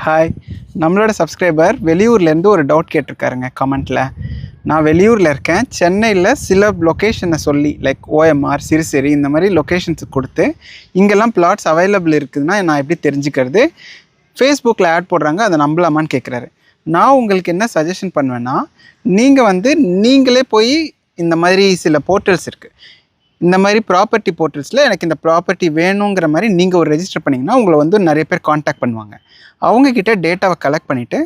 Hi, நம்மளோட subscriber வெளியூர்லேருந்து ஒரு டவுட் கேட்டிருக்காருங்க கமெண்ட்டில். நான் வெளியூரில் இருக்கேன். சென்னையில் சில லொக்கேஷனை சொல்லி லைக் ஓஎம்ஆர், சிறுசேரி இந்த மாதிரி லொக்கேஷன்ஸுக்கு கொடுத்து இங்கெல்லாம் பிளாட்ஸ் அவைலபிள் இருக்குதுன்னா நான் எப்படி தெரிஞ்சுக்கிறது? ஃபேஸ்புக்கில் ஆட் போடுறாங்க, அதை நம்பலாமான்னு கேட்குறாரு. நான் உங்களுக்கு என்ன சஜஷன் பண்ணுவேன்னா, நீங்களே போய் இந்த மாதிரி சில போர்ட்டல்ஸ் இருக்குது. இந்த மாதிரி ப்ராப்பர்ட்டி போர்ட்டல்ஸில் எனக்கு இந்த ப்ராப்பர்ட்டி வேணுங்கிற மாதிரி நீங்கள் ஒரு ரெஜிஸ்டர் பண்ணிங்கன்னா உங்களை நிறைய பேர் காண்டாக்ட் பண்ணுவாங்க. அவங்கக்கிட்ட டேட்டாவை கலெக்ட் பண்ணிவிட்டு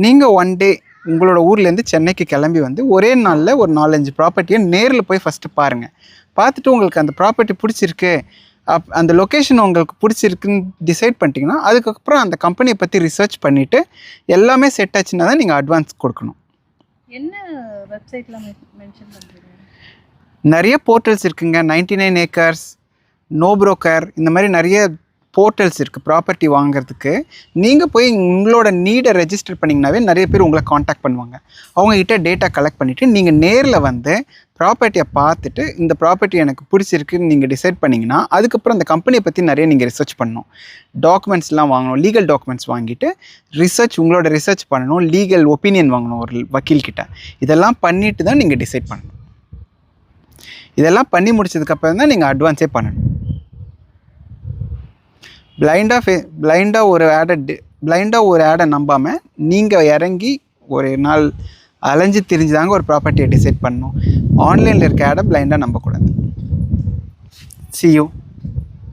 நீங்கள் ஒன் டே உங்களோட ஊர்லேருந்து சென்னைக்கு கிளம்பி ஒரே நாளில் ஒரு 4-5 ப்ராப்பர்ட்டியை நேரில் போய் ஃபஸ்ட்டு பாருங்கள். பார்த்துட்டு உங்களுக்கு அந்த ப்ராப்பர்ட்டி பிடிச்சிருக்கு, அந்த லொக்கேஷன் உங்களுக்கு பிடிச்சிருக்குன்னு டிசைட் பண்ணிட்டீங்கன்னா அதுக்கப்புறம் அந்த கம்பெனியை பற்றி ரிசர்ச் பண்ணிவிட்டு எல்லாமே செட் ஆச்சுன்னா தான் நீங்கள் அட்வான்ஸ் கொடுக்கணும். என்ன வெப்சைட்டில் மென்ஷன் பண்ணுறீங்க? நிறைய போர்ட்டல்ஸ் இருக்குங்க. 99 acres, நோ புரோக்கர், இந்த மாதிரி நிறைய போர்ட்டல்ஸ் இருக்குது ப்ராப்பர்ட்டி வாங்குறதுக்கு. நீங்கள் போய் உங்களோட நீடை ரெஜிஸ்டர் பண்ணிங்கனாவே நிறைய பேர் உங்களை காண்டாக்ட் பண்ணுவாங்க. அவங்கக்கிட்ட டேட்டா கலெக்ட் பண்ணிவிட்டு நீங்கள் நேரில் ப்ராப்பர்ட்டியை பார்த்துட்டு இந்த ப்ராப்பர்ட்டி எனக்கு பிடிச்சிருக்குன்னு நீங்கள் டிசைட் பண்ணிங்கன்னா அதுக்கப்புறம் அந்த கம்பெனியை பற்றி நிறைய நீங்கள் ரிசர்ச் பண்ணணும். டாக்குமெண்ட்ஸ்லாம் வாங்கணும், லீகல் டாக்குமெண்ட்ஸ் வாங்கிட்டு உங்களோட ரிசர்ச் பண்ணணும், லீகல் ஒப்பீனியன் வாங்கணும் ஒரு வக்கீல்கிட்ட. இதெல்லாம் பண்ணிவிட்டு தான் நீங்கள் டிசைட் பண்ணணும். இதெல்லாம் பண்ணி முடிச்சதுக்கப்புறம் தான் நீங்கள் அட்வான்ஸே பண்ணணும். பிளைண்டாக ஒரு ஆடை நம்பாமல் நீங்கள் இறங்கி ஒரு நாள் அலைஞ்சு திரிஞ்சுதாங்க ஒரு ப்ராப்பர்ட்டியை டிசைட் பண்ணணும். ஆன்லைனில் இருக்க ஆடை பிளைண்டாக நம்பக்கூடாது. See you.